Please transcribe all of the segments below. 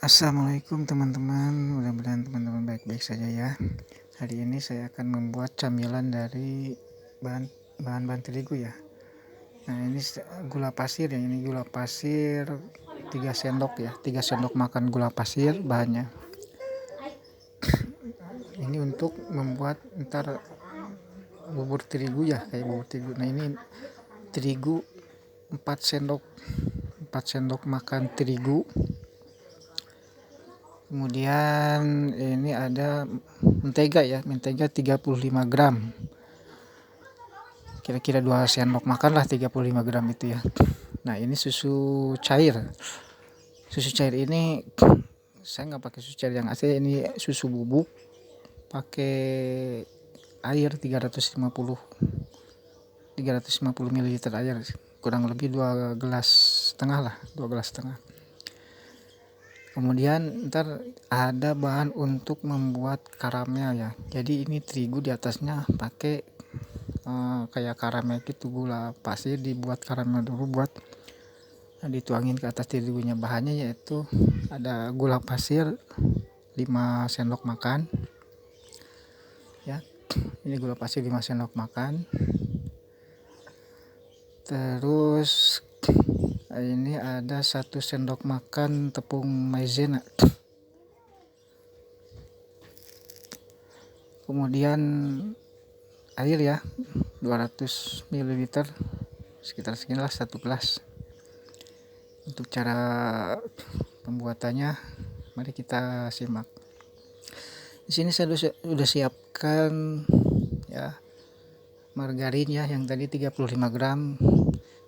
Assalamualaikum teman-teman, mudah-mudahan teman-teman baik-baik saja ya. Hari ini saya akan membuat camilan dari bahan-bahan terigu ya. Nah ini gula pasir ya, ini gula pasir 3 sendok ya, 3 sendok makan gula pasir bahannya. Ini untuk membuat ntar bubur terigu ya, kayak bubur terigu. Nah ini terigu 4 sendok makan terigu. Kemudian ini ada mentega ya, mentega 35 gram. Kira-kira 2 sendok makan lah 35 gram itu ya. Nah ini susu cair. Susu cair ini saya nggak pakai susu cair yang asli, ini susu bubuk pakai air 350 ml air, kurang lebih 2 gelas setengah lah, 2 gelas setengah. Kemudian ntar ada bahan untuk membuat karamel ya. Jadi ini terigu, di atasnya pakai kayak karamel gitu, gula pasir dibuat karamel dulu, buat dituangin ke atas terigunya. Bahannya yaitu ada gula pasir 5 sendok makan ya. Ini gula pasir 5 sendok makan. Terus ini ada 1 sendok makan tepung maizena. Kemudian air ya 200 ml, sekitar seginilah 1 gelas. Untuk cara pembuatannya mari kita simak. Di sini saya sudah siapkan ya margarin ya, yang tadi 35 gram.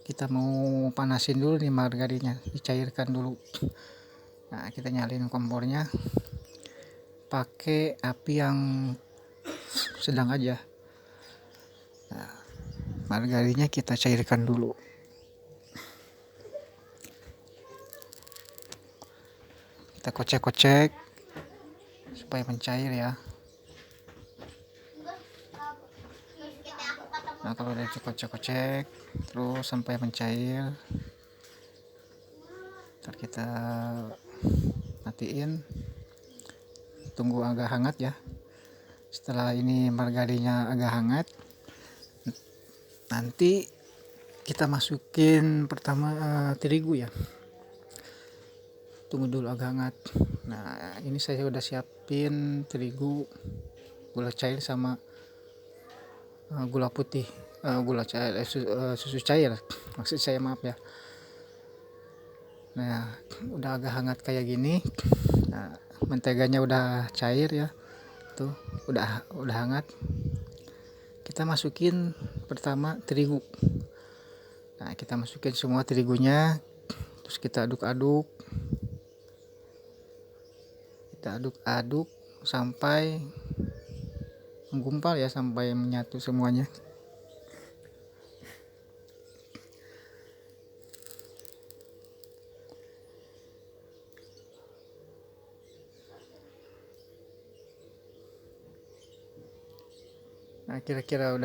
Kita mau panasin dulu nih margarinnya, dicairkan dulu. Nah kita nyalain kompornya pakai api yang sedang aja. Nah, margarinnya kita cairkan dulu. Kita kocek-kocek supaya mencair ya. Nah kalau udah dikocek-kocek terus sampai mencair, ntar kita matiin, tunggu agak hangat ya. Setelah ini margarinnya agak hangat, nanti kita masukin pertama terigu ya. Tunggu dulu agak hangat. Nah ini saya udah siapin terigu, gula cair sama gula putih, gula cair, susu cair maksud saya, maaf ya. Nah udah agak hangat kayak gini. Nah menteganya udah cair ya, tuh udah hangat. Kita masukin pertama terigu. Nah kita masukin semua terigunya, terus kita aduk-aduk, sampai menggumpal ya, sampai menyatu semuanya. Nah kira-kira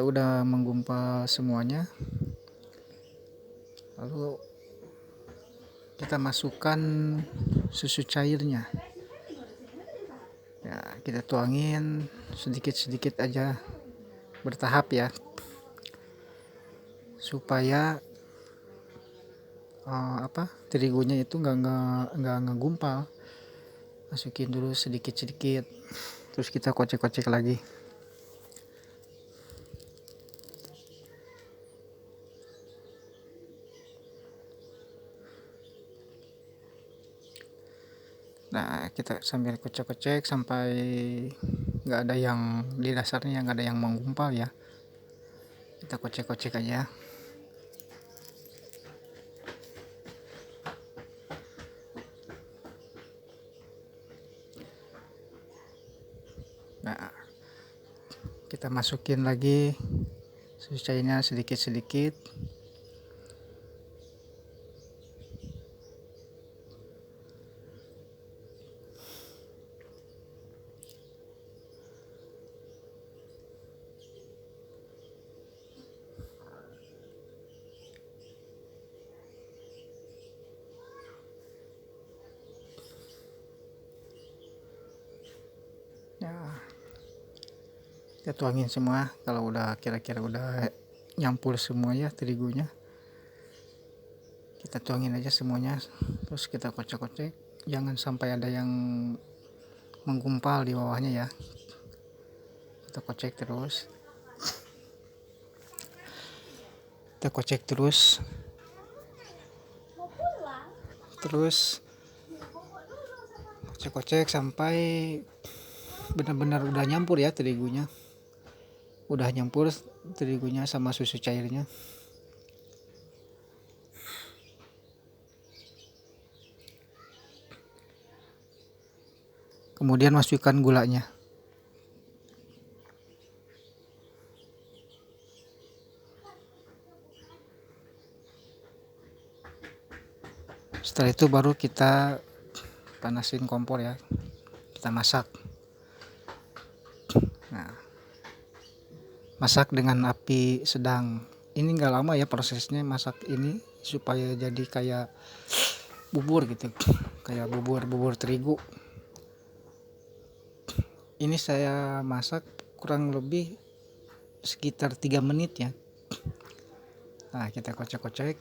udah menggumpal semuanya, lalu kita masukkan susu cairnya ya, kita tuangin sedikit-sedikit aja, bertahap ya, supaya terigunya itu nggak ngegumpal. Masukin dulu sedikit-sedikit, terus kita kocek-kocek lagi. Nah kita sambil kocek-kocek sampai nggak ada yang di dasarnya, nggak ada yang menggumpal ya, kita kocek-kocek aja. Nah kita masukin lagi susu cairnya sedikit-sedikit. Kita tuangin semua. Kalau udah kira-kira udah nyampur semuanya terigunya, kita tuangin aja semuanya, terus kita kocek-kocek, jangan sampai ada yang menggumpal di bawahnya ya. Kita kocek terus, terus kocek-kocek sampai benar-benar udah nyampur ya terigunya, udah nyampur terigunya sama susu cairnya. Kemudian masukkan gulanya. Setelah itu baru kita panasin kompor ya, kita masak. Nah, masak dengan api sedang. Ini nggak lama ya prosesnya masak ini, supaya jadi kayak bubur gitu, kayak bubur terigu. Ini saya masak kurang lebih sekitar 3 menit ya. Nah, kita kocek-kocek,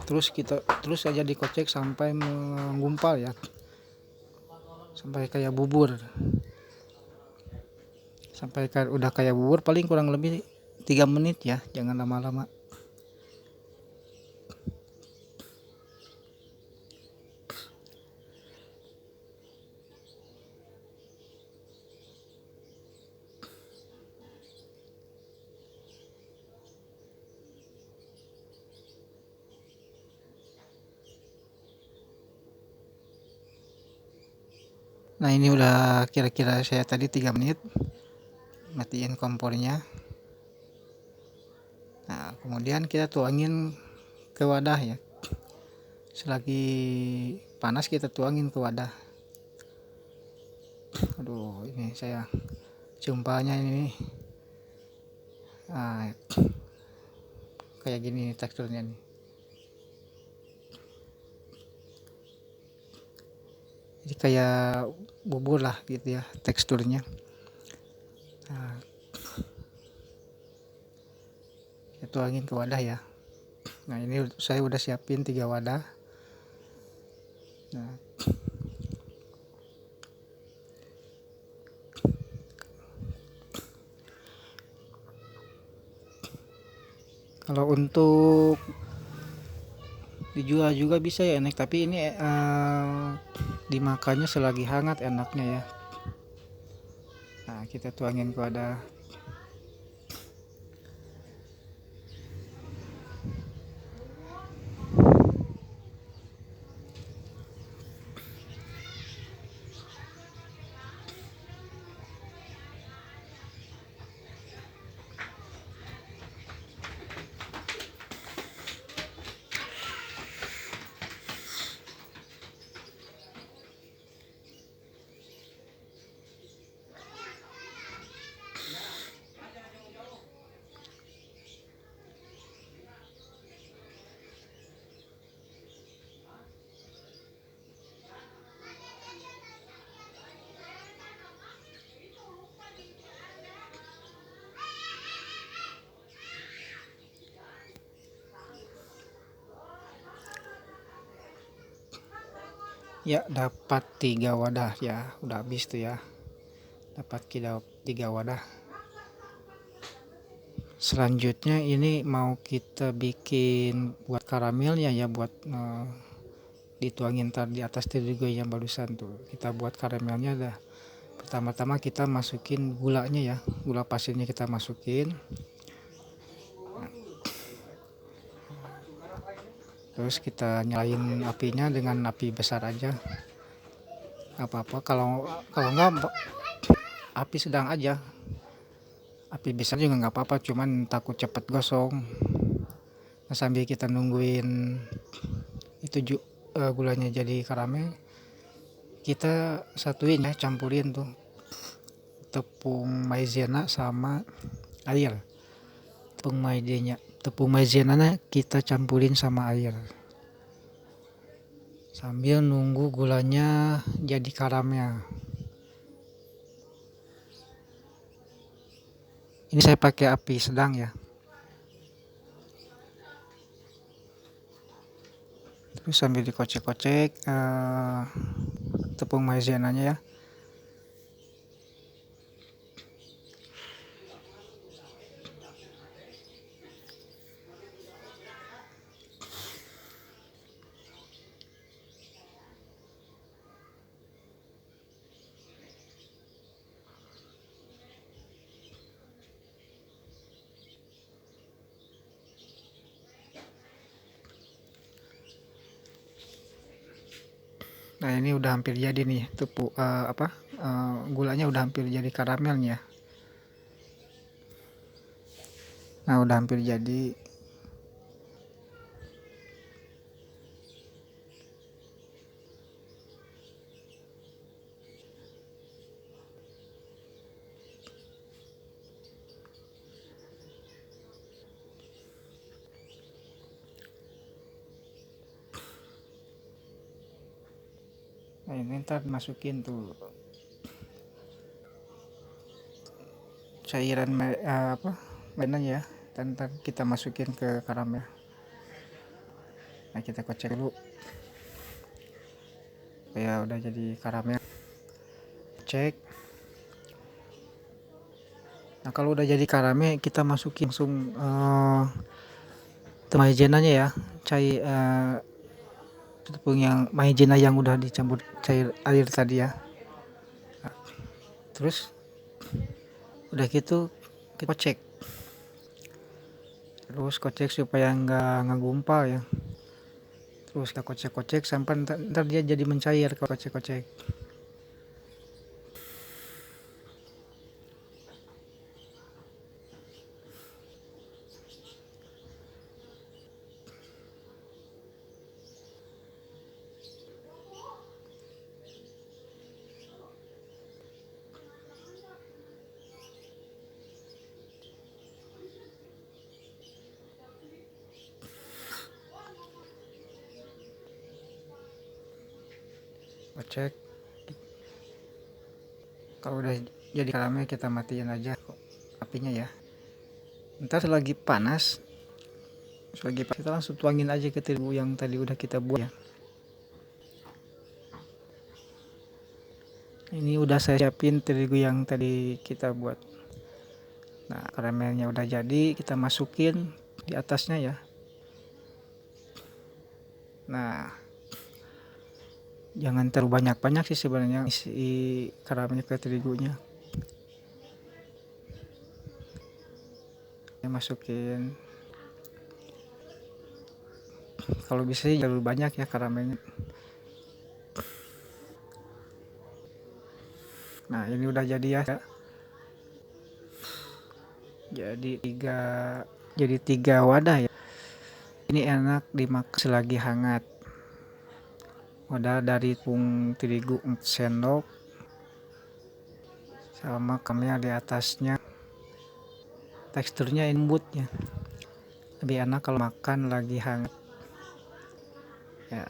terus aja dikocek sampai menggumpal ya, sampai kayak bubur, sampai udah kayak bubur, paling kurang lebih 3 menit ya, jangan lama-lama. Nah, ini udah kira-kira saya tadi 3 menit, matiin kompornya. Nah, kemudian kita tuangin ke wadah ya, selagi panas kita tuangin ke wadah. Aduh, ini saya jumpanya ini kayak gini teksturnya nih. Jadi kayak bubur lah gitu ya teksturnya. Nah, kita tuangin ke wadah ya. Nah, ini saya udah siapin 3 wadah. Nah, kalau untuk dijual juga bisa ya enak, tapi ini dimakannya selagi hangat enaknya ya. Nah, kita tuangin ke wadah. Ya, dapat 3 wadah ya, udah habis tuh ya, dapat 3 wadah. Selanjutnya ini mau kita bikin buat karamelnya ya, buat dituangin ntar di atas terigu yang barusan tuh. Kita buat karamelnya dah. Pertama-tama kita masukin gulanya ya, gula pasirnya kita masukin. Terus kita nyalain apinya dengan api besar aja, apa-apa. Kalau enggak api sedang aja, api besar juga nggak apa-apa, cuman takut cepet gosong. Nah, sambil kita nungguin itu gulanya jadi karamel, kita satuin ya, campurin tuh tepung maizena sama air. Tepung maizena kita campurin sama air sambil nunggu gulanya jadi karamel. Ini saya pakai api sedang ya. Terus sambil dikocek-kocek tepung maizenanya ya. Nah ini udah hampir jadi nih gulanya udah hampir jadi karamelnya. Nah udah hampir jadi. Nah ini ntar masukin tuh cairan mainannya ya, dan ntar kita masukin ke karamel. Nah kita kocek dulu ya, udah jadi karamel. Cek. Nah kalau udah jadi karamel kita masukin langsung maizenanya ya, cair tepung yang maizena yang udah dicampur cair air tadi ya. Nah, terus udah gitu kita kocek, terus kocek supaya nggak ngegumpal ya. Terus kita kocek-kocek sampai ntar dia jadi mencair kalau kocek-kocek. Kocek, kalau udah jadi karamel kita matiin aja apinya ya. Ntar selagi panas kita langsung tuangin aja ke terigu yang tadi udah kita buat ya. Ini udah saya siapin terigu yang tadi kita buat. Nah karamelnya udah jadi, kita masukin di atasnya ya. Nah jangan terlalu banyak sih sebenarnya isi karamelnya ke terigunya. Masukin, kalau bisa sih terlalu banyak ya karamelnya. Nah ini udah jadi ya, jadi tiga wadah ya. Ini enak dimakan selagi hangat. Modal dari tepung terigu 4 sendok sama karamel di atasnya. Teksturnya lembut ya, lebih enak kalau makan lagi hangat ya.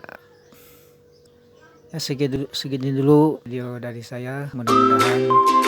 Segini dulu video dari saya, mudah-mudahan